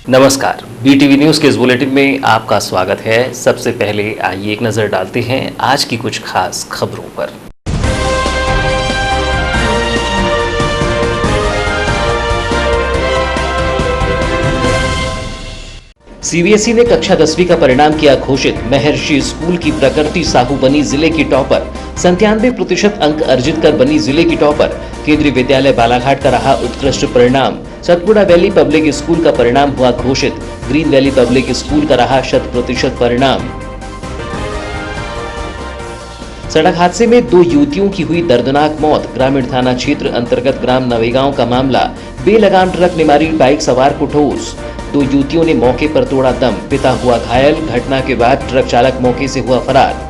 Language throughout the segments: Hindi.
नमस्कार, बीटीवी न्यूज़ के इस बुलेटिन में आपका स्वागत है। सबसे पहले आइए एक नज़र डालते हैं आज की कुछ खास खबरों पर। सीबीएसई ने कक्षा 10वीं का परिणाम किया घोषित। महर्षि स्कूल की प्रकृति साहू बनी जिले की टॉपर। 97% अंक अर्जित कर बनी जिले की टॉपर। केंद्रीय विद्यालय बालाघाट का रहा उत्कृष्ट परिणाम। सतपुड़ा वैली पब्लिक स्कूल का परिणाम हुआ घोषित। ग्रीन वैली पब्लिक स्कूल का रहा 100% परिणाम। सड़क हादसे में 2 युवतियों की हुई दर्दनाक मौत। ग्रामीण थाना क्षेत्र अंतर्गत ग्राम नवेगांव का मामला। बेलगाम ट्रक ने मारी बाइक सवार को ठोस। 2 युवतियों ने मौके पर तोड़ा दम। पिता हुआ घायल। घटना के बाद ट्रक चालक मौके से हुआ फरार।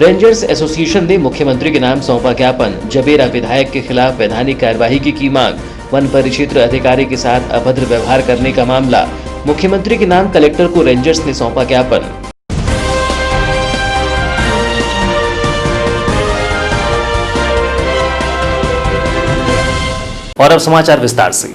रेंजर्स एसोसिएशन ने मुख्यमंत्री के नाम सौंपा ज्ञापन। जबेरा विधायक के खिलाफ वैधानिक कार्यवाही की मांग। वन परिक्षेत्र अधिकारी के साथ अभद्र व्यवहार करने का मामला। मुख्यमंत्री के नाम कलेक्टर को रेंजर्स ने सौंपा ज्ञापन। और अब समाचार विस्तार से।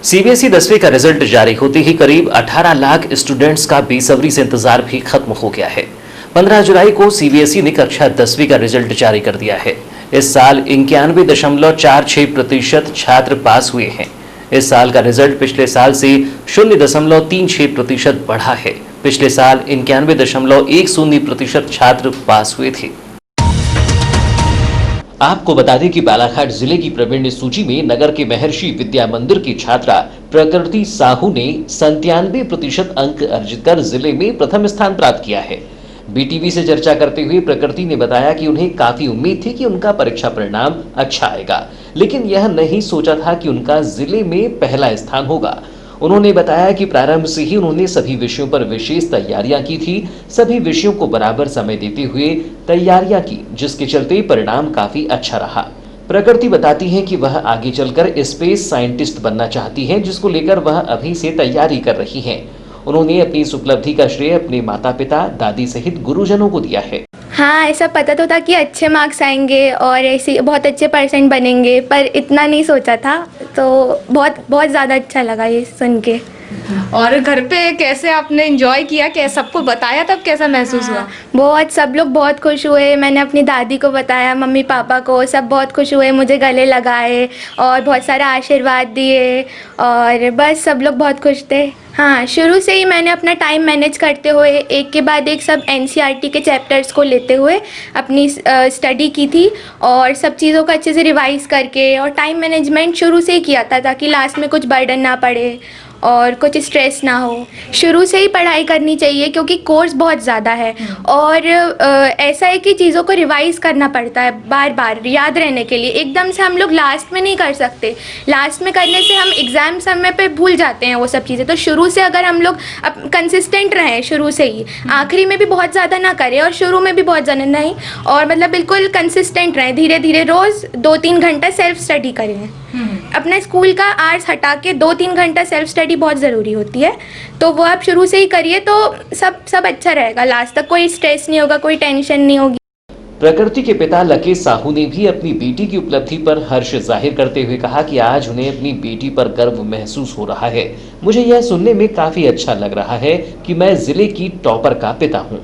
सीबीएसई 10वीं का रिजल्ट जारी होते ही करीब 18 लाख स्टूडेंट्स का बेसब्री से इंतजार भी खत्म हो गया है। 15 जुलाई को सीबीएसई ने कक्षा 10वीं का रिजल्ट जारी कर दिया है। इस साल 91.46% छात्र पास हुए हैं। इस साल का रिजल्ट पिछले साल से 0.36% बढ़ा है। पिछले साल 91.10% छात्र पास हुए थे। आपको बता दें कि बालाघाट जिले की प्रवीण सूची में नगर के महर्षि विद्या मंदिर की छात्रा प्रकृति साहू ने 97% अंक अर्जित कर जिले में प्रथम स्थान प्राप्त किया है। बीटीवी से चर्चा करते हुए प्रकृति ने बताया कि उन्हें काफी उम्मीद थी कि उनका परीक्षा परिणाम अच्छा आएगा, लेकिन यह नहीं सोचा था कि उनका जिले में पहला स्थान होगा। उन्होंने बताया कि प्रारंभ से ही उन्होंने सभी विषयों पर विशेष तैयारियां की थी। सभी विषयों को बराबर समय देते हुए तैयारियां की, जिसके चलते परिणाम काफी अच्छा रहा। प्रकृति बताती हैं कि वह आगे चलकर स्पेस साइंटिस्ट बनना चाहती हैं, जिसको लेकर वह अभी से तैयारी कर रही हैं। उन्होंने अपनी इस उपलब्धि का श्रेय अपने माता पिता, दादी सहित गुरुजनों को दिया है। हाँ, ऐसा पता तो था कि अच्छे मार्क्स आएंगे और ऐसे बहुत अच्छे परसेंट बनेंगे, पर इतना नहीं सोचा था, तो बहुत ज़्यादा अच्छा लगा ये सुन के। और घर पे कैसे आपने एंजॉय किया, क्या सबको बताया, तब कैसा महसूस हुआ? बहुत, सब लोग बहुत खुश हुए। मैंने अपनी दादी को बताया, मम्मी पापा को, सब बहुत खुश हुए, मुझे गले लगाए और बहुत सारा आशीर्वाद दिए और बस सब लोग बहुत खुश थे। हाँ, शुरू से ही मैंने अपना टाइम मैनेज करते हुए एक के बाद एक सब एनसीईआरटी के चैप्टर्स को लेते हुए अपनी स्टडी की थी और सब चीज़ों को अच्छे से रिवाइज़ करके और टाइम मैनेजमेंट शुरू से ही किया था, ताकि लास्ट में कुछ बर्डन ना पड़े और कुछ स्ट्रेस ना हो। शुरू से ही पढ़ाई करनी चाहिए क्योंकि कोर्स बहुत ज़्यादा है और ऐसा है कि चीज़ों को रिवाइज़ करना पड़ता है बार बार याद रहने के लिए। एकदम से हम लोग लास्ट में नहीं कर सकते। लास्ट में करने से हम एग्ज़ाम समय पे भूल जाते हैं वो सब चीज़ें। तो शुरू से अगर हम लोग कंसिस्टेंट रहें शुरू से ही, आखिरी में भी बहुत ज़्यादा ना करें और शुरू में भी बहुत ज़्यादा नहीं, और मतलब बिल्कुल कंसिस्टेंट रहें, धीरे धीरे रोज़ 2-3 घंटा सेल्फ स्टडी करें। अपने स्कूल का आवर्स हटा के 2-3 घंटा सेल्फ स्टडी बहुत ज़रूरी होती है, तो वो आप शुरू से ही करिए तो सब अच्छा रहेगा। लास्ट तक कोई स्ट्रेस नहीं होगा, कोई टेंशन नहीं होगी। प्रकृति के पिता लकेश साहू ने भी अपनी बेटी की उपलब्धि पर हर्ष जाहिर करते हुए कहा कि आज उन्हें अपनी बेटी पर गर्व महसूस हो रहा है। मुझे यह सुनने में काफी अच्छा लग रहा है कि मैं जिले की टॉपर का पिता हूँ।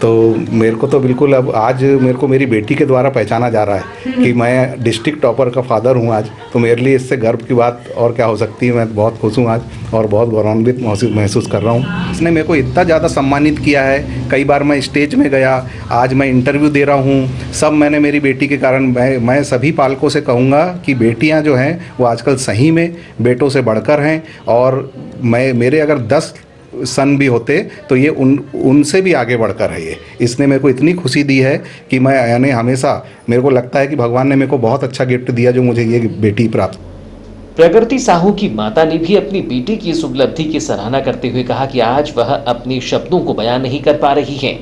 तो मेरे को तो बिल्कुल अब आज मेरे को मेरी बेटी के द्वारा पहचाना जा रहा है कि मैं डिस्ट्रिक्ट टॉपर का फादर हूँ आज। तो मेरे लिए इससे गर्व की बात और क्या हो सकती है। मैं बहुत खुश हूँ आज और बहुत गौरवान्वित महसूस कर रहा हूँ। इसने मेरे को इतना ज़्यादा सम्मानित किया है। कई बार मैं स्टेज में गया, आज मैं इंटरव्यू दे रहा हूँ, सब मैंने मेरी बेटी के कारण। मैं सभी पालकों से कहूँगा कि बेटियाँ जो हैं वो आजकल सही में बेटों से बढ़कर हैं और मेरे अगर 10 सन भी होते तो ये उनसे भी आगे बढ़कर है। ये इसने मेरे को इतनी खुशी दी है कि मैं यानी हमेशा मेरे को लगता है कि भगवान ने मेरे को बहुत अच्छा गिफ्ट दिया जो मुझे ये बेटी प्राप्त। प्रकृति साहू की माता ने भी अपनी बेटी की इस उपलब्धि की सराहना करते हुए कहा कि आज वह अपने शब्दों को बयान नहीं कर पा रही हैं।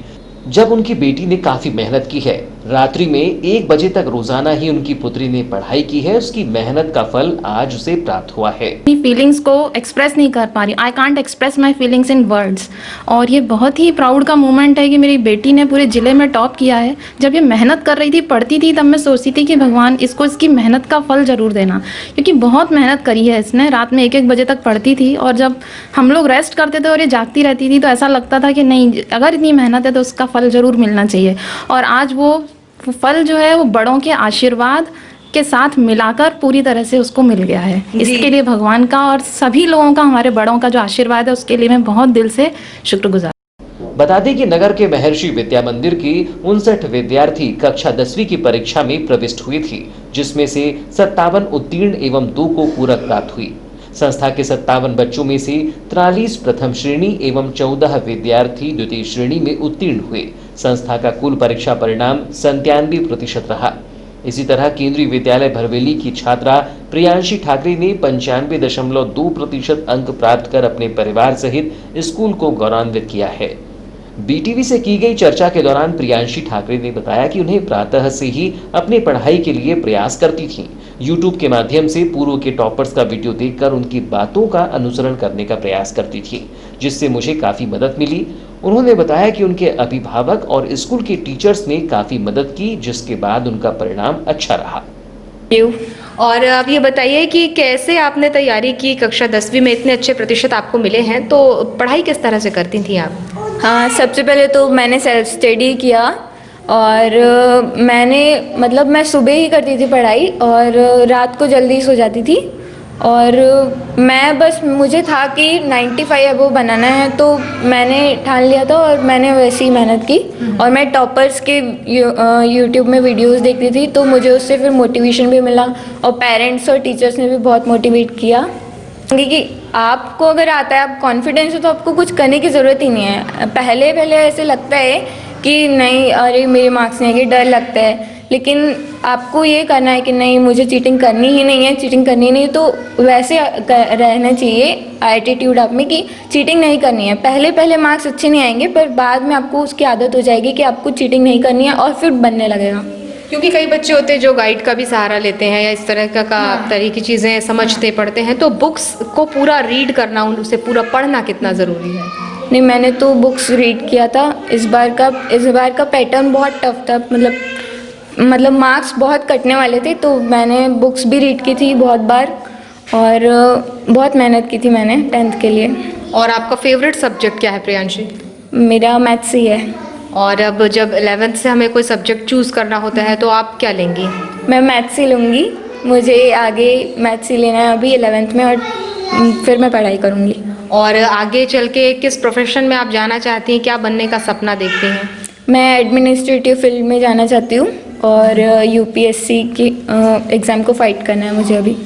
जब उनकी बेटी ने काफी मेहनत की है, रात्रि में 1 बजे तक रोजाना ही उनकी पुत्री ने पढ़ाई की है, उसकी मेहनत का फल आज उसे प्राप्त हुआ है। अपनी फीलिंग्स को एक्सप्रेस नहीं कर पा रही, I can't express my feelings in words. और ये बहुत ही प्राउड का मोमेंट है कि मेरी बेटी ने पूरे ज़िले में टॉप किया है। जब ये मेहनत कर रही थी, पढ़ती थी, तब मैं सोचती थी कि भगवान इसको इसकी मेहनत का फल ज़रूर देना, क्योंकि बहुत मेहनत करी है इसने। रात में 1-1 बजे तक पढ़ती थी, और जब हम लोग रेस्ट करते थे और ये जागती रहती थी, तो ऐसा लगता था कि नहीं, अगर इतनी मेहनत है तो उसका फल ज़रूर मिलना चाहिए। और आज वो फल जो है वो बड़ों के आशीर्वाद के साथ मिलाकर पूरी तरह से उसको मिल गया है। इसके लिए भगवान का और सभी लोगों का, हमारे बड़ों का जो आशीर्वाद है, उसके लिए मैं बहुत दिल से शुक्रगुजार। बता दें कि नगर के महर्षि विद्या मंदिर की 59 विद्यार्थी कक्षा 10वीं की परीक्षा में प्रविष्ट हुई थी, जिसमें से 57 उत्तीर्ण एवं 2 को पूरक प्राप्त हुई। संस्था के 57 बच्चों में से 43 प्रथम श्रेणी एवं 14 विद्यार्थी द्वितीय श्रेणी में उत्तीर्ण हुए। संस्था का कुल परीक्षा परिणाम 97% रहा। इसी तरह केंद्रीय विद्यालय भरवेली की छात्रा प्रियांशी ठाकरे ने 95.2% अंक प्राप्त कर अपने परिवार सहित स्कूल को गौरवान्वित किया है। बीटीवी से की गई चर्चा के दौरान प्रियांशी ठाकरे ने बताया कि उन्हें प्रातः से ही अपनी पढ़ाई के लिए प्रयास करती थीं। यूट्यूब के माध्यम से पूर्व के टॉपर्स का वीडियो देखकर उनकी बातों का अनुसरण करने का प्रयास करती थी, जिससे मुझे काफी मदद मिली। उन्होंने बताया कि उनके अभिभावक और स्कूल के टीचर्स ने काफी मदद की, जिसके बाद उनका परिणाम अच्छा रहा। और अब ये बताइए कि कैसे आपने तैयारी की, कक्षा 10वीं में इतने अच्छे प्रतिशत आपको मिले हैं, तो पढ़ाई किस तरह से करती थी आप? हाँ, सबसे पहले तो मैंने सेल्फ स्टडी किया, और मैं सुबह ही करती थी पढ़ाई और रात को जल्दी सो जाती थी। और मुझे था कि 95 अबव बनाना है, तो मैंने ठान लिया था और मैंने वैसे ही मेहनत की। और मैं टॉपर्स के यूट्यूब में वीडियोस देखती थी, तो मुझे उससे फिर मोटिवेशन भी मिला, और पेरेंट्स और टीचर्स ने भी बहुत मोटिवेट किया कि आपको अगर आता है, आप कॉन्फिडेंस हो, तो आपको कुछ करने की ज़रूरत ही नहीं है। पहले ऐसे लगता है कि नहीं, अरे मेरे मार्क्स नहीं आएंगे, डर लगता है, लेकिन आपको ये करना है कि नहीं, मुझे चीटिंग करनी ही नहीं है, चीटिंग करनी नहीं, तो वैसे रहना चाहिए एटीट्यूड आप में कि चीटिंग नहीं करनी है। पहले मार्क्स अच्छे नहीं आएंगे, पर बाद में आपको उसकी आदत हो जाएगी कि आपको चीटिंग नहीं करनी है, और फिर बनने लगेगा। क्योंकि कई बच्चे होते हैं जो गाइड का भी सहारा लेते हैं या इस तरह तरह की चीज़ें समझते पढ़ते हैं, तो बुक्स को पूरा रीड करना, उसे पूरा पढ़ना कितना ज़रूरी है? नहीं, मैंने तो बुक्स रीड किया था। इस बार का पैटर्न बहुत टफ था, मतलब मार्क्स बहुत कटने वाले थे, तो मैंने बुक्स भी रीड की थी बहुत बार, और बहुत मेहनत की थी मैंने 10th के लिए। और आपका फेवरेट सब्जेक्ट क्या है प्रियांशी? मेरा मैथ्स ही है। और अब जब 11th से हमें कोई सब्जेक्ट चूज़ करना होता है, तो आप क्या लेंगी? मैं मैथ्स ही लूँगी, मुझे आगे मैथ्स ही लेना है अभी 11th में, और फिर मैं पढ़ाई करूँगी। और आगे चल के किस प्रोफेशन में आप जाना चाहती हैं, क्या बनने का सपना देखती हैं? मैं एडमिनिस्ट्रेटिव फील्ड में जाना चाहती हूँ, और यूपीएससी की एग्ज़ाम को फाइट करना है मुझे अभी।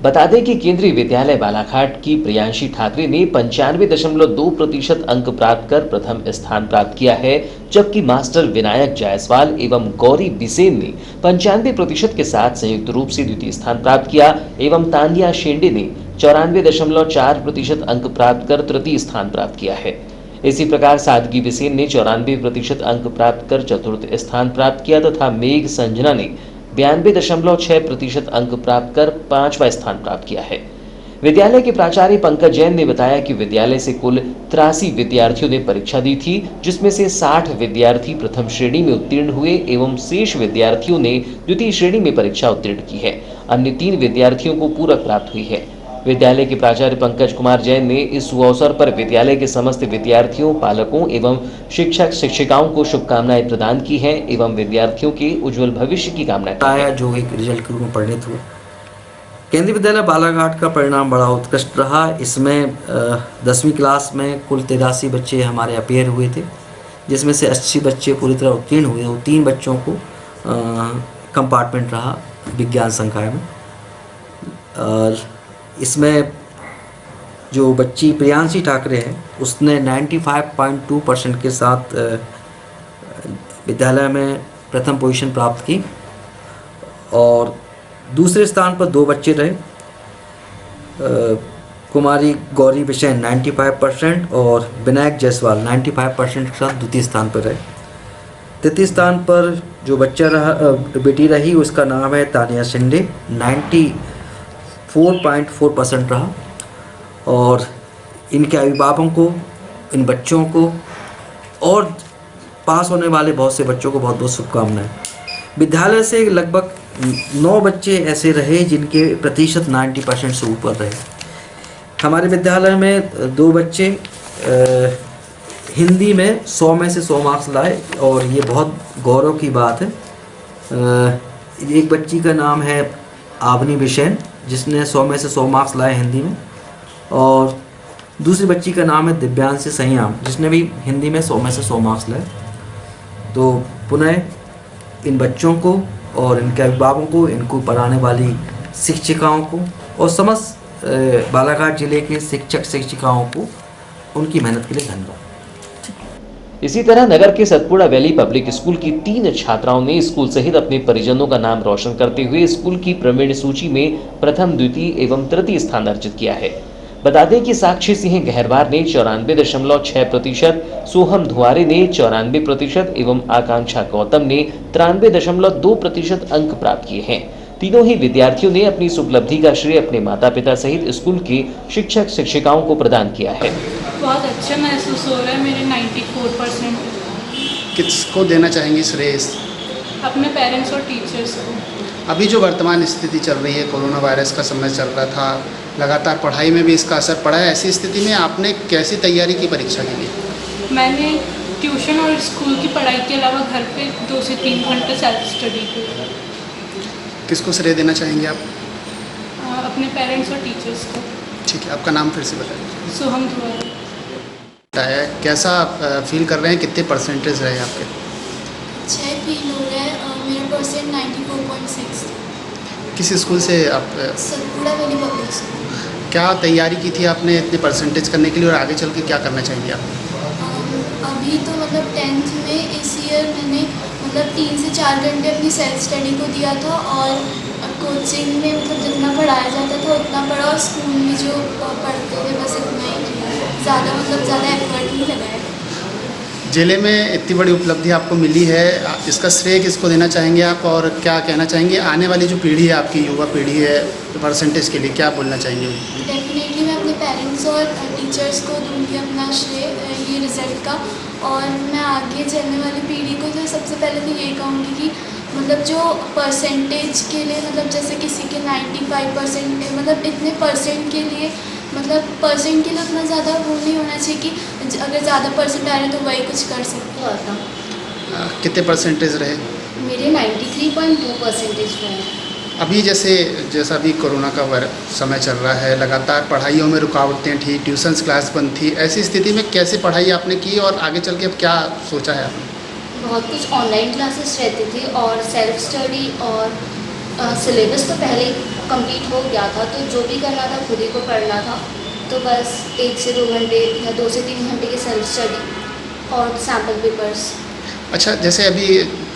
बता दें कि केंद्रीय विद्यालय बालाघाट की प्रियांशी ठाकरे ने 95.2% अंक प्राप्त कर प्रथम स्थान प्राप्त किया है, जबकि मास्टर विनायक जायसवाल एवं गौरी बिसेन ने 95% के साथ संयुक्त रूप से द्वितीय स्थान प्राप्त किया, एवं तानिया शेंडे ने 94.4% अंक प्राप्त कर तृतीय स्थान प्राप्त किया है। इसी प्रकार सादगी बिसेन ने 94% अंक प्राप्त कर चतुर्थ स्थान प्राप्त किया, तथा मेघ संजना ने 92.6% अंक प्राप्त कर 5वां स्थान प्राप्त किया है। विद्यालय के प्राचार्य पंकज जैन ने बताया कि विद्यालय से कुल 83 विद्यार्थियों ने परीक्षा दी थी, जिसमें से 60 विद्यार्थी प्रथम श्रेणी में उत्तीर्ण हुए एवं शेष विद्यार्थियों ने द्वितीय श्रेणी में परीक्षा उत्तीर्ण की है। अन्य 3 विद्यार्थियों को पूरक प्राप्त हुई है। विद्यालय के प्राचार्य पंकज कुमार जैन ने इस अवसर पर विद्यालय के समस्त विद्यार्थियों, पालकों एवं शिक्षक शिक्षिकाओं को शुभकामनाएं प्रदान की हैं एवं विद्यार्थियों के उज्जवल भविष्य की कामना की है। जो एक रिजल्ट के रूप में परिणित हुआ। केंद्रीय विद्यालय बालाघाट का परिणाम बड़ा उत्कृष्ट रहा। इसमें 10वीं क्लास में कुल 83 बच्चे हमारे अपेयर हुए थे, जिसमें से 80 बच्चे पूरी तरह उत्तीर्ण हुए और 3 बच्चों को कंपार्टमेंट रहा विज्ञान संकाय में। और इसमें जो बच्ची प्रियांशी ठाकरे है, उसने 95.2% के साथ विद्यालय में प्रथम पोजीशन प्राप्त की, और दूसरे स्थान पर 2 बच्चे रहे। कुमारी गौरी बिशेन 95% और विनायक जायसवाल 95% के साथ द्वितीय स्थान पर रहे। तृतीय स्थान पर जो बच्चा रहा बेटी रही उसका नाम है तानिया शिंदे 94.4% रहा। और इनके अभिभावकों को, इन बच्चों को और पास होने वाले बहुत से बच्चों को बहुत बहुत शुभकामनाएं। विद्यालय से लगभग 9 बच्चे ऐसे रहे जिनके प्रतिशत 90% से ऊपर रहे। हमारे विद्यालय में 2 बच्चे हिंदी में 100 में से 100 मार्क्स लाए और ये बहुत गौरव की बात है। एक बच्ची का नाम है आवनी बिशेन जिसने 100 में से 100 मार्क्स लाए हिंदी में, और दूसरी बच्ची का नाम है दिव्यांशी सैयाम जिसने भी हिंदी में 100 में से 100 मार्क्स लाए। तो पुनः इन बच्चों को और इनके अभिभावकों को, इनको पढ़ाने वाली शिक्षिकाओं को और समस्त बालाघाट जिले के शिक्षक शिक्षिकाओं को उनकी मेहनत के लिए धन्यवाद। इसी तरह नगर के सतपुड़ा वैली पब्लिक स्कूल की 3 छात्राओं ने स्कूल सहित अपने परिजनों का नाम रोशन करते हुए स्कूल की प्रवीण सूची में प्रथम, द्वितीय एवं तृतीय स्थान अर्जित किया है। बता दें कि साक्षी सिंह गहरवार ने 94.6%, सोहम धुआरे ने 94% एवं आकांक्षा गौतम ने 93.2% अंक प्राप्त किए हैं। तीनों ही विद्यार्थियों ने अपनी इस उपलब्धि का श्रेय अपने माता पिता सहित स्कूल के शिक्षक शिक्षिकाओं को प्रदान किया है। बहुत अच्छा महसूस हो रहा है, मेरे 94%। किसको देना चाहेंगे श्रेय? अपने पेरेंट्स और टीचर्स को। अभी जो वर्तमान स्थिति चल रही है, कोरोना वायरस का समय चल रहा था, लगातार पढ़ाई में भी इसका असर पड़ा है। ऐसी स्थिति में आपने कैसी तैयारी की परीक्षा के लिए? मैंने ट्यूशन और स्कूल की पढ़ाई के अलावा घर पे 2 से 3 घंटे सेल्फ स्टडी की। किसको श्रेय देना चाहेंगे आप? अपने पेरेंट्स और टीचर्स को। ठीक है, आपका नाम फिर से बताइए। सोहम धुआरे। कैसा फील कर रहे हैं, कितने परसेंटेज रहे आपके? 6 फील हो रहा है, मेरा परसेंट 94.6। किस स्कूल से आप? Satpura valley public school. क्या तैयारी की थी आपने इतने परसेंटेज करने के लिए और आगे चल के क्या करना चाहेंगे आप? अभी तो मतलब 10th में इस ईयर मैंने मतलब 3 से 4 घंटे अपनी सेल्फ स्टडी को दिया था और कोचिंग में मतलब जितना पढ़ाया जाता था उतना पढ़ा और स्कूल में जो पढ़ते थे बस इतना ही किया, ज़्यादा एफर्ट नहीं लगाया। जिले में इतनी बड़ी उपलब्धि आपको मिली है, इसका श्रेय किसको देना चाहेंगे आप और क्या कहना चाहेंगे आने वाली जो पीढ़ी है, आपकी युवा पीढ़ी है, परसेंटेज के लिए क्या बोलना चाहेंगे? डेफिनेटली मैं अपने पेरेंट्स और टीचर्स को दूंगी अपना श्रेय ये रिज़ल्ट का। और मैं आगे चलने वाली पीढ़ी को तो सबसे पहले तो ये कहूँगी कि मतलब जो परसेंटेज के लिए मतलब जैसे किसी के 95% मतलब इतने परसेंट के लिए मतलब परसेंट के लिए उतना ज़्यादा वो नहीं होना चाहिए कि अगर ज़्यादा परसेंट आ रहे तो वही कुछ कर सकते होता। कितने परसेंटेज रहे? मेरे 93.2% रहे। अभी जैसा भी कोरोना का समय चल रहा है, लगातार पढ़ाइयों में रुकावटें थी, ट्यूशन्स क्लास बंद थी, ऐसी स्थिति में कैसे पढ़ाई आपने की और आगे चल के अब क्या सोचा है आपने? बहुत कुछ ऑनलाइन क्लासेस रहती थी और सेल्फ स्टडी और सिलेबस तो पहले ही कंप्लीट हो गया था, तो जो भी करना था खुद ही को पढ़ना था। तो बस 1 से 2 घंटे या 2 से 3 घंटे की सेल्फ स्टडी और सैम्पल पेपर्स। अच्छा, जैसे अभी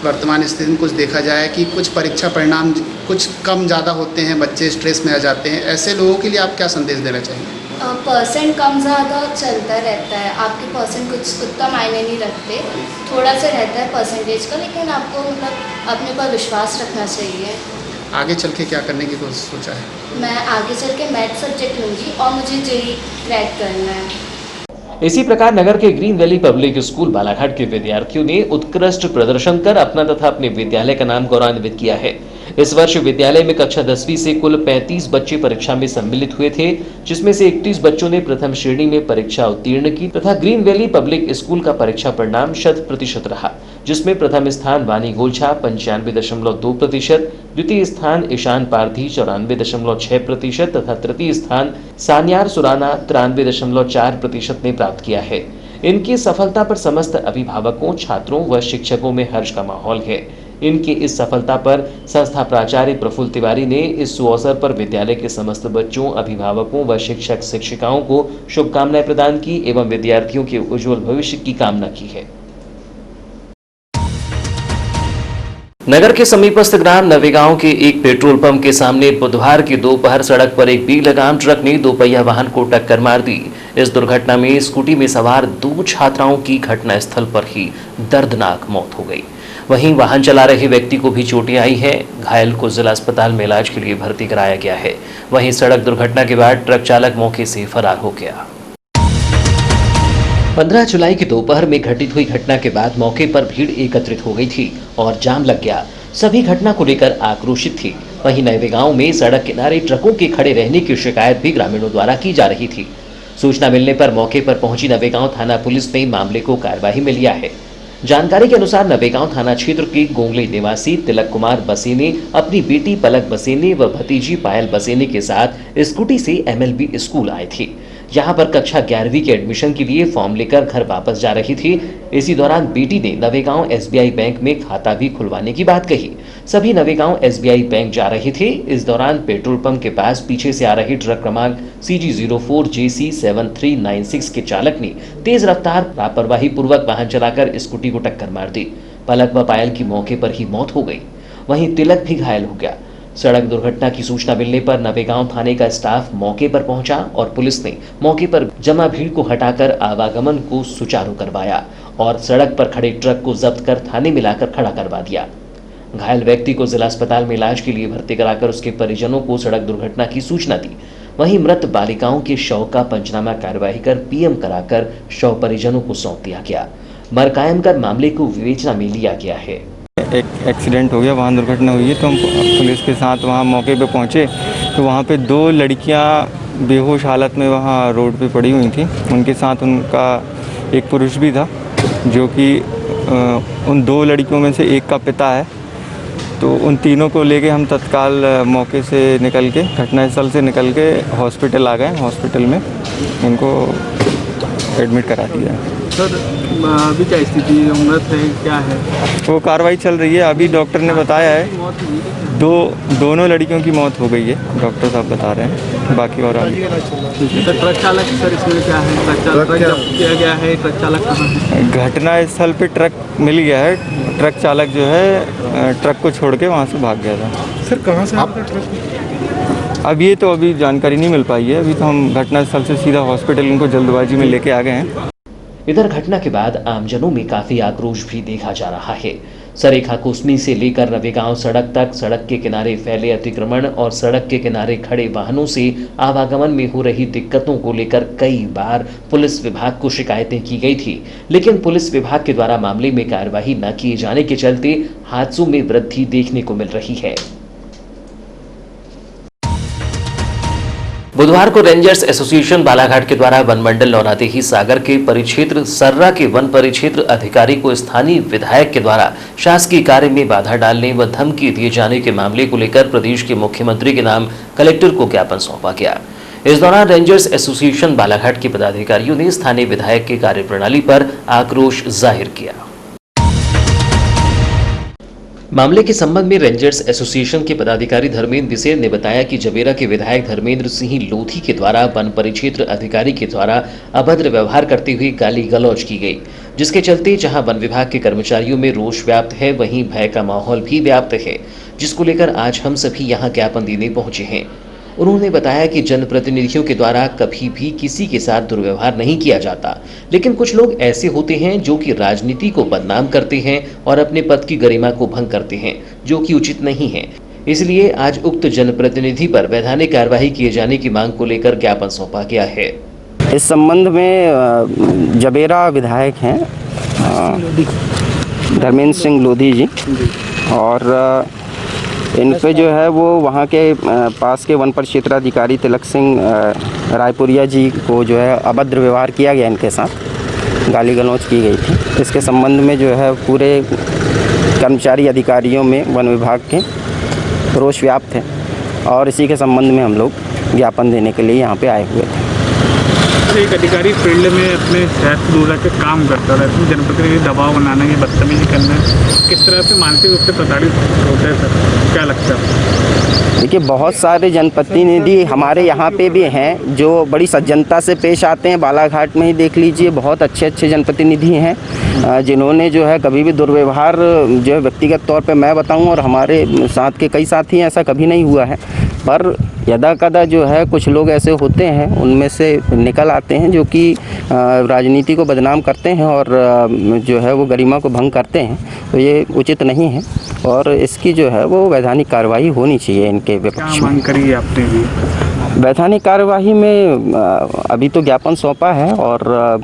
वर्तमान स्थिति में कुछ देखा जाए कि कुछ परीक्षा परिणाम कुछ कम ज़्यादा होते हैं, बच्चे स्ट्रेस में आ जाते हैं, ऐसे लोगों के लिए आप क्या संदेश देना चाहेंगे? परसेंट कम ज़्यादा चलता रहता है, आपके परसेंट कुछ उतना मायने नहीं रखते, थोड़ा सा रहता है परसेंटेज का, लेकिन आपको मतलब अपने पर विश्वास रखना चाहिए। आगे चल के क्या करने की कोशिश सोचा है? मैं आगे चल के मैथ सब्जेक्ट लूँगी और मुझे जेईई क्रैक करना है। इसी प्रकार नगर के green valley public school Balaghat के विद्यार्थियों ने उत्कृष्ट प्रदर्शन कर अपना तथा अपने विद्यालय का नाम गौरवान्वित किया है। इस वर्ष विद्यालय में कक्षा 10वीं से कुल 35 बच्चे परीक्षा में सम्मिलित हुए थे, जिसमें से 31 बच्चों ने प्रथम श्रेणी में परीक्षा उत्तीर्ण की तथा ग्रीन वैली पब्लिक स्कूल का परीक्षा परिणाम 100% रहा, जिसमें प्रथम स्थान वानी गोलछा 95.2%, द्वितीय स्थान ईशान पारधी 94.6% तथा तृतीय स्थान सान्यार सुराना 93.4% ने प्राप्त किया है। इनकी सफलता पर समस्त अभिभावकों, छात्रों व शिक्षकों में हर्ष का माहौल है। इनकी इस सफलता पर संस्था प्राचार्य प्रफुल्ल तिवारी ने इस सुअवसर पर विद्यालय के समस्त बच्चों, अभिभावकों व शिक्षक शिक्षिकाओं को शुभकामनाएं प्रदान की एवं विद्यार्थियों के उज्जवल भविष्य की कामना की है। नगर के समीपस्थ ग्राम नवेगांव के एक पेट्रोल पंप के सामने बुधवार की दोपहर सड़क पर एक बेलगाम ट्रक ने दोपहिया वाहन को टक्कर मार दी। इस दुर्घटना में स्कूटी में सवार 2 छात्राओं की घटनास्थल पर ही दर्दनाक मौत हो गई। वहीं वाहन चला रहे व्यक्ति को भी चोटें आई हैं। घायल को जिला अस्पताल में इलाज के लिए भर्ती कराया गया है। वहीं सड़क दुर्घटना के बाद ट्रक चालक मौके से फरार हो गया। 15 जुलाई की दोपहर में घटित हुई घटना के बाद मौके पर भीड़ एकत्रित हो गई थी और जाम लग गया। सभी घटना को लेकर आक्रोशित थी। वहीं नवेगांव में सड़क किनारे ट्रकों के खड़े रहने की शिकायत भी ग्रामीणों द्वारा की जा रही थी। सूचना मिलने पर मौके पर पहुंची नवेगांव थाना पुलिस ने मामले को कार्यवाही में लिया है। जानकारी के अनुसार नवेगांव थाना क्षेत्र के गोंगली निवासी तिलक कुमार बसेने अपनी बेटी पलक बसेने व भतीजी पायल बसेने के साथ स्कूटी से MLB स्कूल आए थे। यहां पर कक्षा 11वीं के एडमिशन के लिए फॉर्म लेकर घर वापस जा रही थी। इसी दौरान बेटी ने नवेगांव SBI बैंक में खाता भी खुलवाने की बात कही। सभी नवेगांव SBI बैंक जा रहे थे। इस दौरान पेट्रोल पंप के पास पीछे से आ रही ट्रक क्रमांक CG04JC7396 के चालक ने तेज रफ्तार लापरवाही पूर्वक वाहन चलाकर स्कूटी को टक्कर मार दी। पलक व पायल की मौके पर ही मौत हो गई। वहीं तिलक भी घायल हो गया। सड़क दुर्घटना की सूचना मिलने पर नवेगांव थाने का स्टाफ मौके पर पहुंचा और पुलिस ने मौके पर जमा भीड़ को हटाकर आवागमन को सुचारू करवाया और सड़क पर खड़े ट्रक को जब्त कर थाने में लाकर खड़ा करवा दिया। घायल व्यक्ति को जिला अस्पताल में इलाज के लिए भर्ती कराकर उसके परिजनों को सड़क दुर्घटना की सूचना दी। वहीं मृत बालिकाओं के शव का पंचनामा कार्यवाही कर PM कराकर शव परिजनों को सौंप दिया गया। मरकायम कर मामले को विवेचना में लिया गया है। एक एक्सीडेंट हो गया, वाहन दुर्घटना हुई है, तो हम पुलिस के साथ वहाँ मौके पे पहुँचे तो वहाँ पे 2 लड़कियाँ बेहोश हालत में वहाँ रोड पे पड़ी हुई थी। उनके साथ उनका एक पुरुष भी था जो कि उन 2 लड़कियों में से एक का पिता है। तो उन तीनों को लेके हम तत्काल मौके से निकल के घटनास्थल से निकल के हॉस्पिटल आ गए। हॉस्पिटल में उनको एडमिट करा दिया। सर अभी क्या स्थिति मृत है, क्या है? वो कार्रवाई चल रही है। अभी डॉक्टर ने बताया है दोनों लड़कियों की मौत हो गई है, डॉक्टर साहब बता रहे हैं। बाकी और आगे सर ट्रक चालक सर इसमें क्या है? ट्रक जब्त किया गया है, ट्रक चालक कहाँ है? घटनास्थल पे ट्रक मिल गया है। ट्रक चालक जो है ट्रक को छोड़ के वहाँ से भाग गया था। सर कहाँ से आपका ट्रक? अब ये तो अभी जानकारी नहीं मिल पाई है। अभी तो हम घटनास्थल से सीधा हॉस्पिटल उनको जल्दबाजी में लेके आ गए हैं। इधर घटना के बाद आमजनों में काफी आक्रोश भी देखा जा रहा है। सरेखा कुसमी से लेकर नवेगांव सड़क तक सड़क के किनारे फैले अतिक्रमण और सड़क के किनारे खड़े वाहनों से आवागमन में हो रही दिक्कतों को लेकर कई बार पुलिस विभाग को शिकायतें की गई थी, लेकिन पुलिस विभाग के द्वारा मामले में कार्यवाही न किए जाने के चलते हादसों में वृद्धि देखने को मिल रही है। बुधवार को रेंजर्स एसोसिएशन बालाघाट के द्वारा वन मंडल नौनादेही सागर के परिक्षेत्र सर्रा के वन परिक्षेत्र अधिकारी को स्थानीय विधायक के द्वारा शासकीय कार्य में बाधा डालने व धमकी दिए जाने के मामले को लेकर प्रदेश के मुख्यमंत्री के नाम कलेक्टर को ज्ञापन सौंपा गया। इस दौरान रेंजर्स एसोसिएशन बालाघाट के पदाधिकारियों ने स्थानीय विधायक की कार्यप्रणाली पर आक्रोश जाहिर किया। मामले के संबंध में रेंजर्स एसोसिएशन के पदाधिकारी धर्मेंद्र बिसेन ने बताया कि जबेरा के विधायक धर्मेंद्र सिंह लोधी के द्वारा वन परिक्षेत्र अधिकारी के द्वारा अभद्र व्यवहार करते हुए गाली गलौज की गई, जिसके चलते जहां वन विभाग के कर्मचारियों में रोष व्याप्त है, वहीं भय का माहौल भी व्याप्त है, जिसको लेकर आज हम सभी यहां ज्ञापन देने पहुंचे हैं। उन्होंने बताया कि जनप्रतिनिधियों के द्वारा कभी भी किसी के साथ दुर्व्यवहार नहीं किया जाता, लेकिन कुछ लोग ऐसे होते हैं जो कि राजनीति को बदनाम करते हैं और अपने पद की गरिमा को भंग करते हैं, जो कि उचित नहीं है। इसलिए आज उक्त जनप्रतिनिधि पर वैधानिक कार्यवाही किए जाने की मांग को लेकर ज्ञापन सौंपा गया है। इस संबंध में जबेरा विधायक हैं धर्मेंद्र सिंह लोधी जी, और इन पे जो है वो वहाँ के पास के वन परिक्षेत्र अधिकारी तिलक सिंह रायपुरिया जी को जो है अभद्र व्यवहार किया गया, इनके साथ गाली गलौज की गई थी। इसके संबंध में जो है पूरे कर्मचारी अधिकारियों में वन विभाग के रोष व्याप्त है और इसी के संबंध में हम लोग ज्ञापन देने के लिए यहाँ पे आए हुए थे। हर एक अधिकारी फील्ड में अपने शहर से दूर रह के काम करता रहता है, जनप्रतिनिधि दबाव बनाना, ये बदतमीजी करना, किस तरह से मानसिक रूप से प्रताड़ित होते हैं सर, क्या लगता है? देखिए, बहुत सारे जनप्रतिनिधि हमारे यहाँ पे भी हैं जो बड़ी सज्जनता से पेश आते हैं। बालाघाट में ही देख लीजिए, बहुत अच्छे अच्छे जनप्रतिनिधि हैं जिन्होंने जो है कभी भी दुर्व्यवहार जो है व्यक्तिगत तौर पे मैं बताऊं, और हमारे साथ के कई साथी हैं, ऐसा कभी नहीं हुआ है। पर यदा कदा जो है कुछ लोग ऐसे होते हैं, उनमें से निकल आते हैं जो कि राजनीति को बदनाम करते हैं और जो है वो गरिमा को भंग करते हैं। तो ये उचित नहीं है और इसकी जो है वो वैधानिक कार्रवाई होनी चाहिए इनके विपक्ष में। मांग करी आपने भी? वैधानिक कार्यवाही में अभी तो ज्ञापन सौंपा है और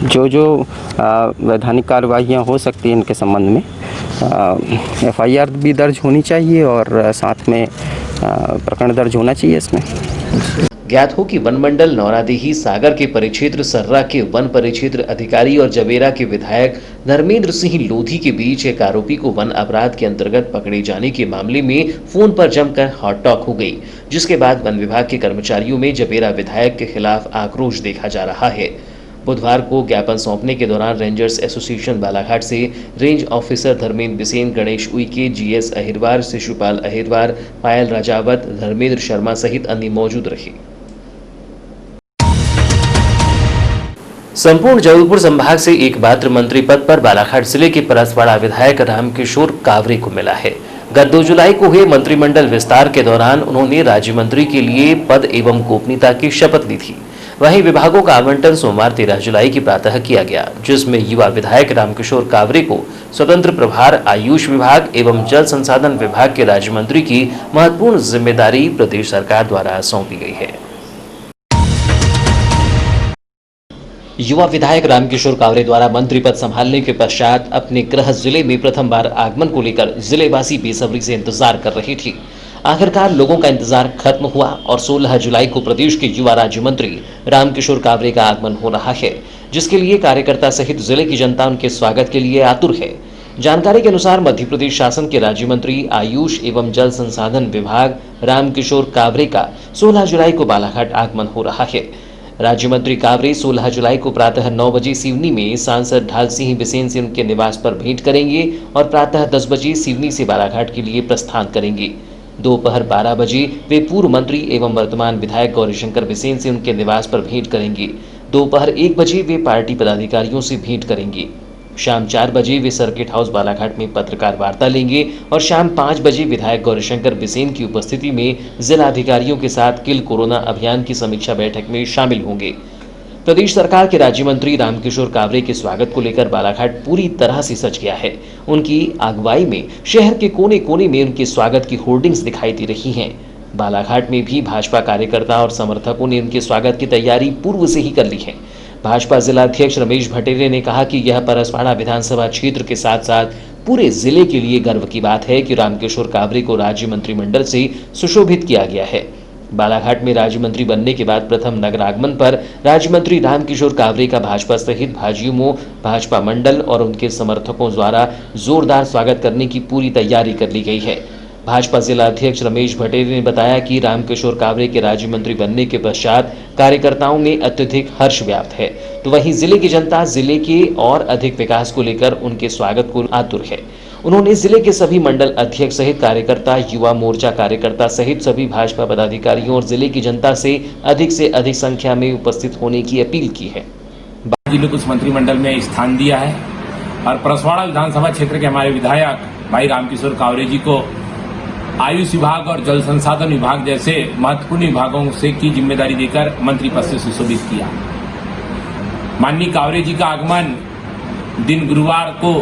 जो वैधानिक कार्यवाहियाँ हो सकती हैं इनके संबंध में FIR भी दर्ज होनी चाहिए और साथ में प्रकरण दर्ज होना चाहिए इसमें। ज्ञात हो कि वन मंडल नौरादेही सागर के परिक्षेत्र सर्रा के वन परिक्षेत्र अधिकारी और जबेरा के विधायक धर्मेंद्र सिंह लोधी के बीच एक आरोपी को वन अपराध के अंतर्गत पकड़े जाने के मामले में फोन पर जमकर हॉट टॉक हो गई, जिसके बाद वन विभाग के कर्मचारियों में जबेरा विधायक के खिलाफ आक्रोश देखा जा रहा है। बुधवार को ज्ञापन सौंपने के दौरान रेंजर्स एसोसिएशन बालाघाट से range officer Dharmendra Bisen, Ganesh Uike, GS Ahirwar, Shishupal Ahirwar, Payal Rajawat, Dharmendra Sharma सहित अन्य मौजूद रहे। संपूर्ण जबलपुर संभाग से एकमात्र मंत्री पद पर बालाघाट जिले के परसवाड़ा विधायक रामकिशोर कावरे को मिला है। गत 2 जुलाई को हुए मंत्रिमंडल विस्तार के दौरान उन्होंने राज्य मंत्री के लिए पद एवं गोपनीयता की शपथ ली थी। वहीं विभागों का आवंटन सोमवार 13 जुलाई की प्रातः किया गया, जिसमें युवा विधायक रामकिशोर कावरे को स्वतंत्र प्रभार आयुष विभाग एवं जल संसाधन विभाग के राज्य मंत्री की महत्वपूर्ण जिम्मेदारी प्रदेश सरकार द्वारा सौंपी गई है। युवा विधायक रामकिशोर कावरे द्वारा मंत्री पद संभालने के पश्चात अपने गृह जिले में प्रथम बार आगमन को लेकर जिलेवासी बेसब्री से इंतजार कर रही थी। आखिरकार लोगों का इंतजार खत्म हुआ और 16 जुलाई को प्रदेश के युवा राज्य मंत्री रामकिशोर कावरे का आगमन हो रहा है, जिसके लिए कार्यकर्ता सहित जिले की जनता उनके स्वागत के लिए आतुर है। जानकारी के अनुसार मध्य प्रदेश शासन के राज्य मंत्री आयुष एवं जल संसाधन विभाग रामकिशोर कावरे का 16 जुलाई को बालाघाट आगमन हो रहा है। राज्य मंत्री कावरे 16 जुलाई को प्रातः 9 बजे सिवनी में सांसद ढाल सिंह बिसेन से उनके निवास पर भेंट करेंगे और प्रातः 10 बजे सिवनी से बालाघाट के लिए प्रस्थान करेंगे। दोपहर 12 बजे वे पूर्व मंत्री एवं वर्तमान विधायक गौरीशंकर बिसेन से उनके निवास पर भेंट करेंगे। दोपहर 1 बजे वे पार्टी पदाधिकारियों से भेंट करेंगे। शाम 4 बजे वे सर्किट हाउस बालाघाट में पत्रकार वार्ता लेंगे और शाम 5 बजे विधायक गौरीशंकर बिसेन की उपस्थिति में जिला अधिकारियों के साथ किल कोरोना अभियान की समीक्षा बैठक में शामिल होंगे। प्रदेश सरकार के राज्य मंत्री रामकिशोर कावरे के स्वागत को लेकर बालाघाट पूरी तरह से सज गया है। उनकी अगुवाई में शहर के कोने कोने में उनके स्वागत की होर्डिंग्स दिखाई दे रही हैं। बालाघाट में भी भाजपा कार्यकर्ता और समर्थकों ने उनके स्वागत की तैयारी पूर्व से ही कर ली है। भाजपा जिला अध्यक्ष रमेश भटेरे ने कहा कि यह परसवाड़ा विधानसभा क्षेत्र के साथ साथ पूरे जिले के लिए गर्व की बात है कि रामकिशोर कावरे को राज्य मंत्रिमंडल से सुशोभित किया गया है। बालाघाट में राज्य मंत्री बनने के बाद प्रथम नगर आगमन पर राज्य मंत्री रामकिशोर कावरे का भाजपा सहित भाजयुमो, भाजपा मंडल और उनके समर्थकों द्वारा जोरदार स्वागत करने की पूरी तैयारी कर ली गई है। भाजपा जिला अध्यक्ष रमेश भटेरे ने बताया कि रामकिशोर कावरे के राज्य मंत्री बनने के पश्चात कार्यकर्ताओं में अत्यधिक हर्ष व्याप्त है, तो वहीं जिले की जनता जिले के और अधिक विकास को लेकर उनके स्वागत को आतुर है। उन्होंने जिले के सभी मंडल अध्यक्ष सहित कार्यकर्ता, युवा मोर्चा कार्यकर्ता सहित सभी भाजपा पदाधिकारियों और जिले की जनता से अधिक संख्या में उपस्थित होने की अपील की है। जिले को मंत्रिमंडल में स्थान दिया है और परसवाड़ा विधानसभा क्षेत्र के हमारे विधायक भाई रामकिशोर कावरे जी को आयुष विभाग और जल संसाधन विभाग जैसे महत्वपूर्ण विभागों से की जिम्मेदारी देकर मंत्री पद से सुशोभित किया। माननीय कावरे जी का आगमन दिन गुरुवार को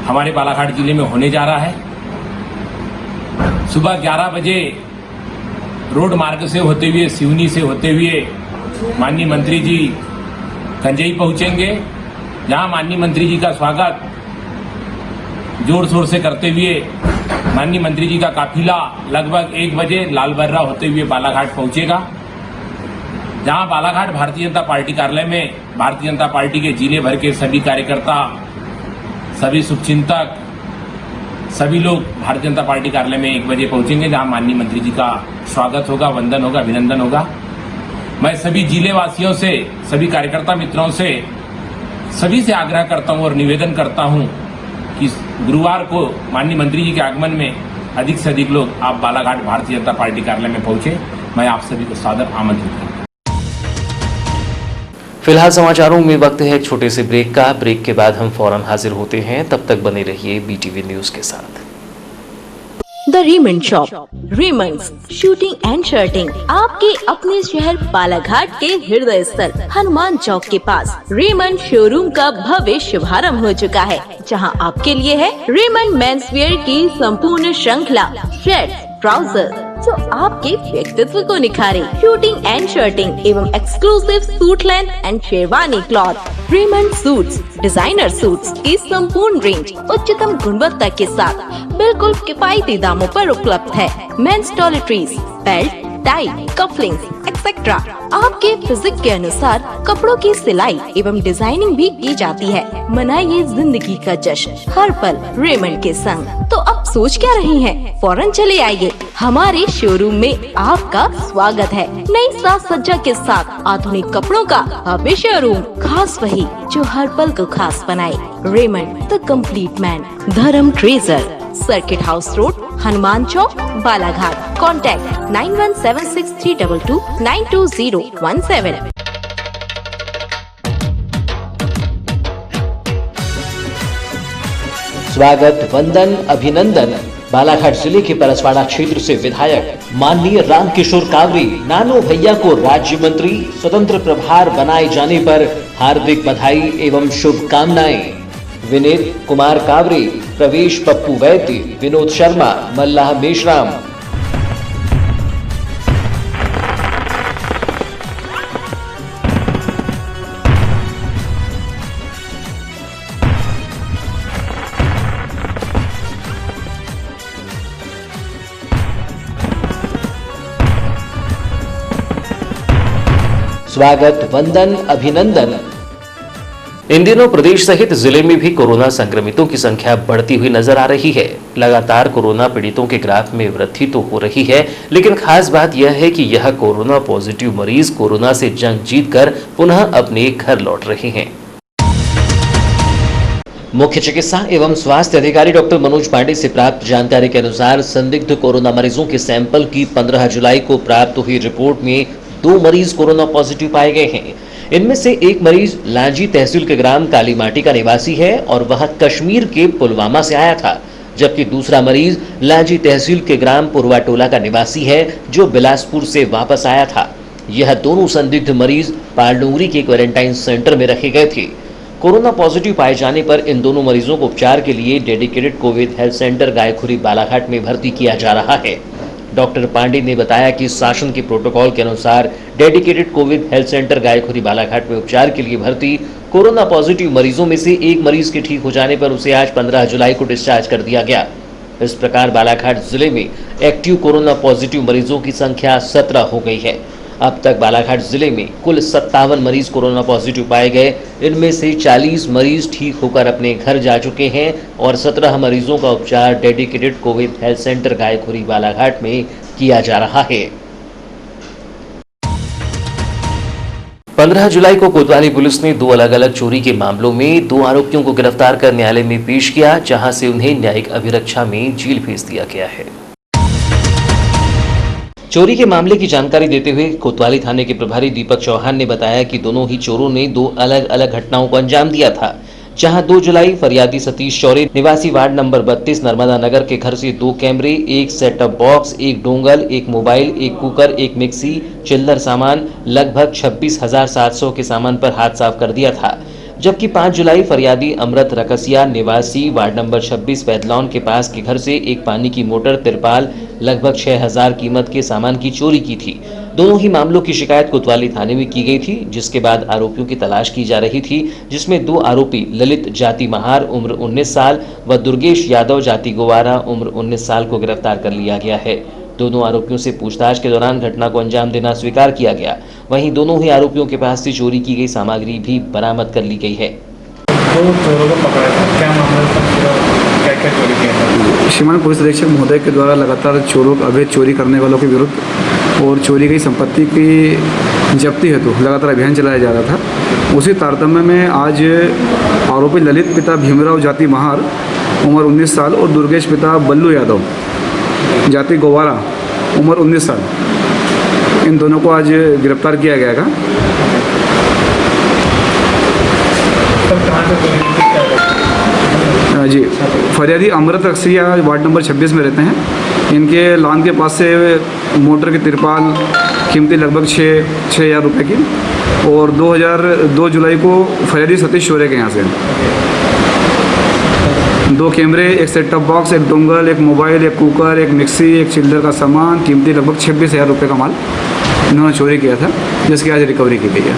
हमारे बालाघाट जिले में होने जा रहा है। सुबह 11 बजे रोड मार्ग से होते हुए सिवनी से होते हुए माननीय मंत्री जी कंजई पहुंचेंगे, जहां माननीय मंत्री जी का स्वागत जोर शोर से करते हुए माननीय मंत्री जी का काफिला लगभग 1 बजे लालबर्रा होते हुए बालाघाट पहुंचेगा, जहां बालाघाट भारतीय जनता पार्टी कार्यालय में भारतीय जनता पार्टी के जिले भर के सभी कार्यकर्ता, सभी शुभचिंतक, सभी लोग भारतीय जनता पार्टी कार्यालय में 1 बजे पहुंचेंगे, जहां माननीय मंत्री जी का स्वागत होगा, वंदन होगा, अभिनंदन होगा। मैं सभी जिले वासियों से, सभी कार्यकर्ता मित्रों से, सभी से आग्रह करता हूं और निवेदन करता हूं कि गुरुवार को माननीय मंत्री जी के आगमन में अधिक से अधिक लोग आप बालाघाट भारतीय जनता पार्टी कार्यालय में पहुंचे। मैं आप सभी को सादर आमंत्रित करता हूं। फिलहाल समाचारों में वक्त है एक छोटे से ब्रेक का। ब्रेक के बाद हम फौरन हाजिर होते हैं, तब तक बने रहिए BTV न्यूज के साथ। The Raymond shop, Raymond's shooting and shirting, आपके अपने शहर बालाघाट के हृदय स्थल हनुमान चौक के पास रेमंड शोरूम का भव्य शुभारंभ हो चुका है, जहां आपके लिए है रेमंड मेंस वियर की संपूर्ण श्रृंखला, शर्ट, ट्राउजर जो आपके व्यक्तित्व को निखारे, शूटिंग एंड शर्टिंग एवं exclusive suit length and sherwani cloth, Raymond suits, designer suits की संपूर्ण रेंज उच्चतम गुणवत्ता के साथ बिल्कुल किफायती दामों पर उपलब्ध है। Men's toiletries, belt, tie, cufflinks etcetera आपके फिजिक के अनुसार कपड़ों की सिलाई एवं डिजाइनिंग भी की जाती है। मनाइए जिंदगी का जश्न हर पल रेमंड के संग। तो अब सोच क्या रही हैं? फौरन चले आइए, हमारे शोरूम में आपका स्वागत है। नई साज सज्जा के साथ आधुनिक कपड़ों का भव्य शोरूम, खास वही जो हर पल को खास बनाए। Raymond the complete man, Dharm treasure, circuit house road, Hanuman Chowk, Balaghat. Contact 917632292017। स्वागत, वंदन, अभिनंदन। बालाघाट जिले के परसवाड़ा क्षेत्र से विधायक माननीय रामकिशोर कावरे नानो भैया को राज्य मंत्री स्वतंत्र प्रभार बनाए जाने पर हार्दिक बधाई एवं शुभकामनाएं। विनीत कुमार कावरे, प्रवेश पप्पू वैद्य, विनोद शर्मा, मल्लाह मेश्राम। स्वागत, वंदन, अभिनंदन। इन दिनों प्रदेश सहित जिले में भी कोरोना संक्रमितों की संख्या बढ़ती हुई नजर आ रही है। लगातार कोरोना पीड़ितों के ग्राफ में वृद्धि तो हो रही है, लेकिन खास बात यह है कि यह कोरोना पॉजिटिव मरीज कोरोना से जंग जीतकर पुनः अपने घर लौट रहे हैं। मुख्य चिकित्सा एवं स्वास्थ्य अधिकारी डॉक्टर मनोज पांडे से प्राप्त जानकारी के अनुसार संदिग्ध कोरोना मरीजों के सैंपल की 15 जुलाई को प्राप्त हुई रिपोर्ट में 2 मरीज कोरोना पॉजिटिव पाए गए हैं। इनमें से एक मरीज लांजी तहसील के ग्राम कालीमाटी का निवासी है और वह कश्मीर के पुलवामा से आया था, जबकि दूसरा मरीज लांजी तहसील के ग्राम पुरवाटोला का निवासी है जो बिलासपुर से वापस आया था। यह दोनों संदिग्ध मरीज पालडोंगरी के क्वारंटाइन सेंटर में रखे गए थे। कोरोना पॉजिटिव पाए जाने पर इन दोनों मरीजों को उपचार के लिए dedicated Covid health centre Gaykhuri Balaghat में भर्ती किया जा रहा है। डॉक्टर पांडे ने बताया कि शासन के प्रोटोकॉल के अनुसार dedicated Covid health centre Gaykhuri Balaghat में उपचार के लिए भर्ती कोरोना पॉजिटिव मरीजों में से एक मरीज के ठीक हो जाने पर उसे आज 15 जुलाई को डिस्चार्ज कर दिया गया। इस प्रकार बालाघाट जिले में एक्टिव कोरोना पॉजिटिव मरीजों की संख्या 17 हो गई है। अब तक बालाघाट जिले में कुल 57 मरीज कोरोना पॉजिटिव पाए गए। इनमें से 40 मरीज ठीक होकर अपने घर जा चुके हैं और 17 मरीजों का उपचार dedicated Covid health centre Gaykhuri Balaghat में किया जा रहा है। 15 जुलाई को कोतवाली पुलिस ने 2 अलग-अलग चोरी के मामलों में 2 आरोपियों को गिरफ्तार कर न्यायालय में पेश किया, जहां से उन्हें न्यायिक अभिरक्षा में जेल भेज दिया गया है। चोरी के मामले की जानकारी देते हुए कोतवाली थाने के प्रभारी दीपक चौहान ने बताया कि दोनों ही चोरों ने 2 अलग-अलग घटनाओं को अंजाम दिया था, जहां 2 जुलाई फरियादी सतीश चौरे निवासी वार्ड नंबर 32 नर्मदा नगर के घर से 2 कैमरे, 1 setup box, 1 dongle, 1 mobile, 1 cooker, 1 mixie, चिल्लर सामान लगभग 26,700 के सामान पर हाथ साफ कर दिया था। जबकि 5 जुलाई फरियादी अमृत रकसिया निवासी वार्ड नंबर 26 पैदलौन के पास के घर से एक पानी की मोटर, तिरपाल, लगभग 6,000 कीमत के सामान की चोरी की थी। दोनों ही मामलों की शिकायत कोतवाली थाने में की गई थी, जिसके बाद आरोपियों की तलाश की जा रही थी, जिसमें 2 आरोपी ललित जाति महार उम्र 19 साल व दुर्गेश यादव जाति गोवारा उम्र 19 साल को गिरफ्तार कर लिया गया है। दोनों आरोपियों से पूछताछ के दौरान घटना को अंजाम देना स्वीकार किया गया। वहीं दोनों ही आरोपियों के पास से चोरी की गई सामग्री भी बरामद कर ली गई है। 2 चोरों को पकड़ा था, क्या मामला था, क्या चोरी किया था? श्रीमान पुलिस अधीक्षक महोदय के द्वारा लगातार चोरों अवैध चोरी करने वालों के विरुद्ध और चोरी गई संपत्ति की जब्ती हेतु लगातार अभियान चलाया जा रहा था। उसी तारतम्य में आज आरोपी ललित पिता भीमराव जाति महार उम्र 19 साल और दुर्गेश पिता बल्लू यादव जाति गोवारा उम्र 19 साल, इन दोनों को आज गिरफ्तार किया गया था। जी, फरियादी अमृत रक्सिया वार्ड नंबर 26 में रहते हैं। इनके लॉन के पास से मोटर की तिरपाल कीमती लगभग 6,000 रुपये की, और 2 जुलाई को फरियादी सतीश शौर्य के यहाँ से 2 कैमरे, एक सेट टॉप बॉक्स, एक डोंगल, एक मोबाइल, एक कुकर, एक मिक्सी, एक चिल्लर का सामान कीमती लगभग 26,000 रुपये का माल इन्होंने चोरी किया था, जिसकी आज रिकवरी की गई है।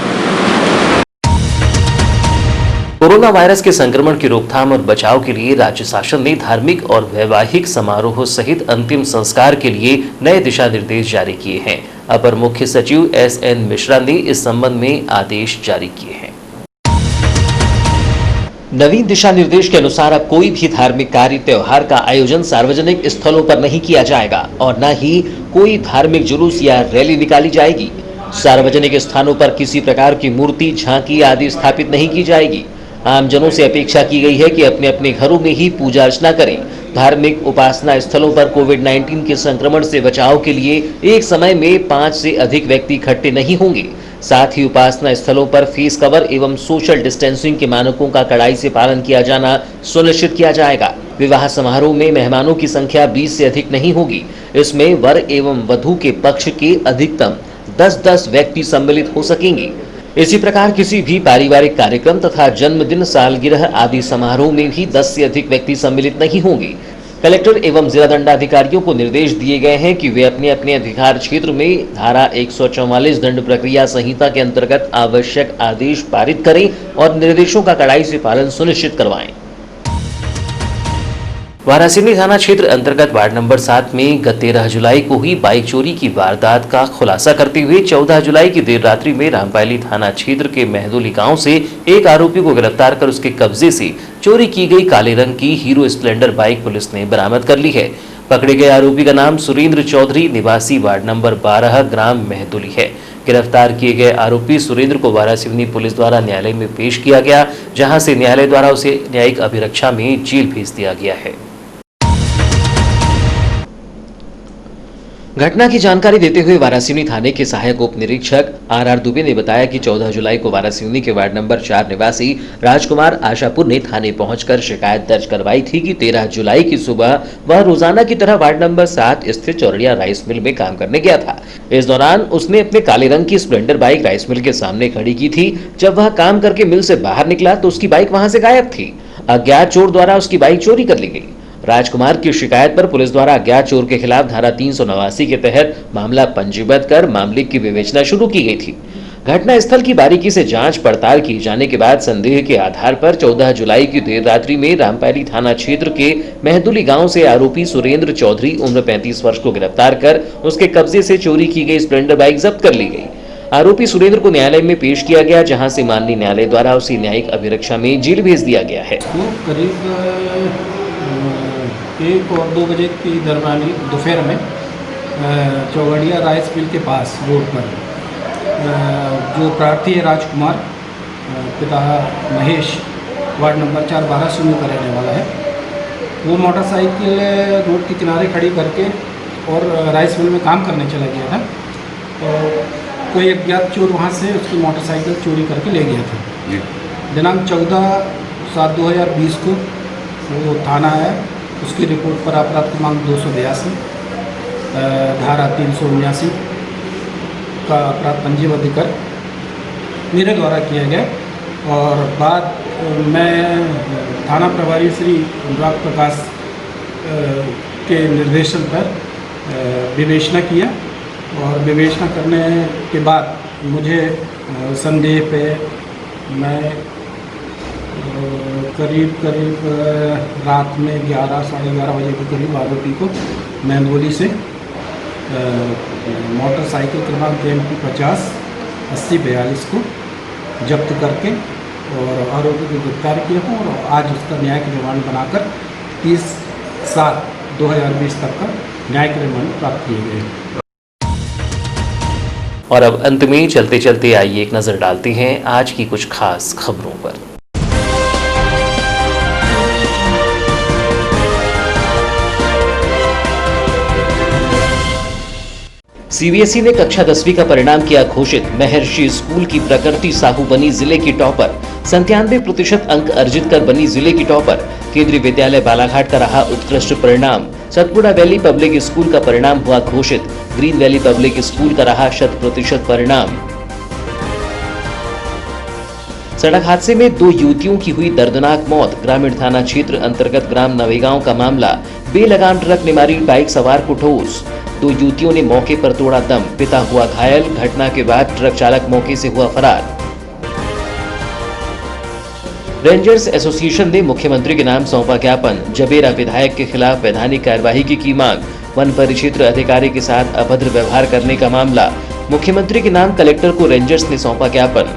कोरोना वायरस के संक्रमण की रोकथाम और बचाव के लिए राज्य शासन ने धार्मिक और वैवाहिक समारोह सहित अंतिम संस्कार के लिए नए दिशा निर्देश जारी किए हैं। अपर मुख्य सचिव SN मिश्रा ने इस संबंध में आदेश जारी किए हैं। नवीन दिशा निर्देश के अनुसार अब कोई भी धार्मिक कार्य त्योहार का आयोजन सार्वजनिक स्थलों पर नहीं किया जाएगा और न ही कोई धार्मिक जुलूस या रैली निकाली जाएगी। सार्वजनिक स्थानों पर किसी प्रकार की मूर्ति, झांकी आदि स्थापित नहीं की जाएगी। आमजनों से अपेक्षा की गई है कि अपने अपने घरों में ही पूजा अर्चना करें। धार्मिक उपासना स्थलों पर कोविड-19 के संक्रमण से बचाव के लिए एक समय में 5 से अधिक व्यक्ति इकट्ठे नहीं होंगे। साथ ही उपासना स्थलों पर फेस कवर एवं सोशल डिस्टेंसिंग के मानकों का कड़ाई से पालन किया जाना सुनिश्चित किया जाएगा। विवाह समारोह में मेहमानों की संख्या 20 से अधिक नहीं होगी। इसमें वर एवं वधू के पक्ष के अधिकतम 10-10 व्यक्ति सम्मिलित हो सकेंगे। इसी प्रकार किसी भी पारिवारिक कार्यक्रम तथा जन्मदिन, सालगिरह आदि समारोह में भी 10 से अधिक व्यक्ति सम्मिलित नहीं होंगे। कलेक्टर एवं जिला दंडाधिकारियों को निर्देश दिए गए हैं कि वे अपने अपने अधिकार क्षेत्र में धारा 144 दंड प्रक्रिया संहिता के अंतर्गत आवश्यक आदेश पारित करें और निर्देशों का कड़ाई से पालन सुनिश्चित करवाएं। वारासिवनी थाना क्षेत्र अंतर्गत वार्ड नंबर 7 में गत 13 जुलाई को हुई बाइक चोरी की वारदात का खुलासा करते हुए 14 जुलाई की देर रात्रि में रामपायली थाना क्षेत्र के महदोली गांव से एक आरोपी को गिरफ्तार कर उसके कब्जे से चोरी की गई काले रंग की हीरो स्प्लेंडर बाइक पुलिस ने बरामद कर ली है। पकड़े गए आरोपी का नाम सुरेंद्र चौधरी, निवासी वार्ड नंबर 12, ग्राम महदोली है। गिरफ्तार किए गए आरोपी सुरेंद्र को वारासिवनी पुलिस द्वारा न्यायालय में पेश किया गया, जहां से न्यायालय द्वारा उसे न्यायिक अभिरक्षा में जेल भेज दिया गया है। घटना की जानकारी देते हुए वारासिवनी थाने के सहायक उप निरीक्षक RR दुबे ने बताया कि 14 जुलाई को वारासिवनी के वार्ड नंबर 4 निवासी राजकुमार आशापुर ने थाने पहुंचकर शिकायत दर्ज करवाई थी कि 13 जुलाई की सुबह वह रोजाना की तरह वार्ड नंबर 7 स्थित चौरड़िया राइस मिल में काम करने गया था। इस दौरान उसने अपने काले रंग की स्प्लेंडर बाइक राइस मिल के सामने खड़ी की थी। जब वह काम करके मिल से बाहर निकला तो उसकी बाइक वहां से गायब थी। अज्ञात चोर द्वारा उसकी बाइक चोरी कर ली गई। राजकुमार की शिकायत पर पुलिस द्वारा अज्ञात चोर के खिलाफ धारा 389 के तहत मामला पंजीबद्ध कर मामले की विवेचना शुरू की गई थी। घटना स्थल की बारीकी से जांच पड़ताल की जाने के बाद संदेह के आधार पर 14 जुलाई की देर रात्रि में रामपायली थाना क्षेत्र के महदुली गांव से आरोपी सुरेंद्र चौधरी उम्र 35 वर्ष को गिरफ्तार कर उसके कब्जे से चोरी की गई स्प्लेंडर बाइक जब्त कर ली गई। आरोपी सुरेंद्र को न्यायालय में पेश किया गया, जहां से माननीय न्यायालय द्वारा उसे न्यायिक अभिरक्षा में जेल भेज दिया गया है। करीब 1 और 2 बजे की दरमियानी दोपहर में चौगड़िया राइस मिल के पास रोड पर जो प्रार्थी है राजकुमार, पिता महेश, वार्ड नंबर 4 वारासिवनी का रहने वाला है, वो मोटरसाइकिल रोड के किनारे खड़ी करके और राइस मिल में काम करने चला गया था। तो कोई अज्ञात चोर वहाँ से उसकी मोटरसाइकिल चोरी करके ले गया था। दिनांक 14/7/2020 को वो थाना आया, उसकी रिपोर्ट पर अपराध क्रमांक 282 धारा 379 का अपराध पंजीबद्ध कर मेरे द्वारा किया गया और बाद मैं थाना प्रभारी श्री अनुराग प्रकाश के निर्देशन पर विवेचना किया और विवेचना करने के बाद मुझे संदेह पे मैं करीब रात में 11 साढ़े 11 बजे के करीब आरोपी को महदोली से मोटरसाइकिल क्रमांक MP 50 8042 को जब्त करके और आरोपी को गिरफ्तार किया हूँ और आज उसका न्यायिक रिमांड बनाकर 30/7/2020 तक का न्यायिक रिमांड प्राप्त किए गए। और अब अंत में चलते चलते आइए एक नजर डालते हैं आज की कुछ खास खबरों पर। सीबीएसई ने कक्षा 10वीं का परिणाम किया घोषित। महर्षि स्कूल की प्रकृति साहू बनी जिले की टॉपर। 97% अंक अर्जित कर बनी जिले की टॉपर। केंद्रीय विद्यालय बालाघाट का रहा उत्कृष्ट परिणाम। सतपुड़ा वैली पब्लिक स्कूल का परिणाम हुआ घोषित। ग्रीन वैली पब्लिक स्कूल का रहा 100% परिणाम। सड़क हादसे में 2 युवतियों की हुई दर्दनाक मौत। ग्रामीण थाना क्षेत्र अंतर्गत ग्राम नवेगांव का मामला। बेलगाम ट्रक ने मारी बाइक सवार को ठोस। 2 युवतियों ने मौके पर तोड़ा दम। पिता हुआ घायल। घटना के बाद ट्रक चालक मौके से हुआ फरार। रेंजर्स एसोसिएशन ने मुख्यमंत्री के नाम सौंपा ज्ञापन। जबेरा विधायक के खिलाफ वैधानिक कार्यवाही की मांग। वन परिक्षेत्र अधिकारी के साथ अभद्र व्यवहार करने का मामला। मुख्यमंत्री के नाम कलेक्टर को रेंजर्स ने सौंपा ज्ञापन।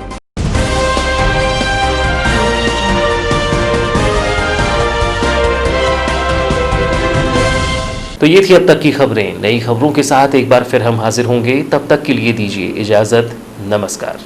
तो ये थी अब तक की खबरें। नई खबरों के साथ एक बार फिर हम हाजिर होंगे। तब तक के लिए दीजिए इजाजत। नमस्कार।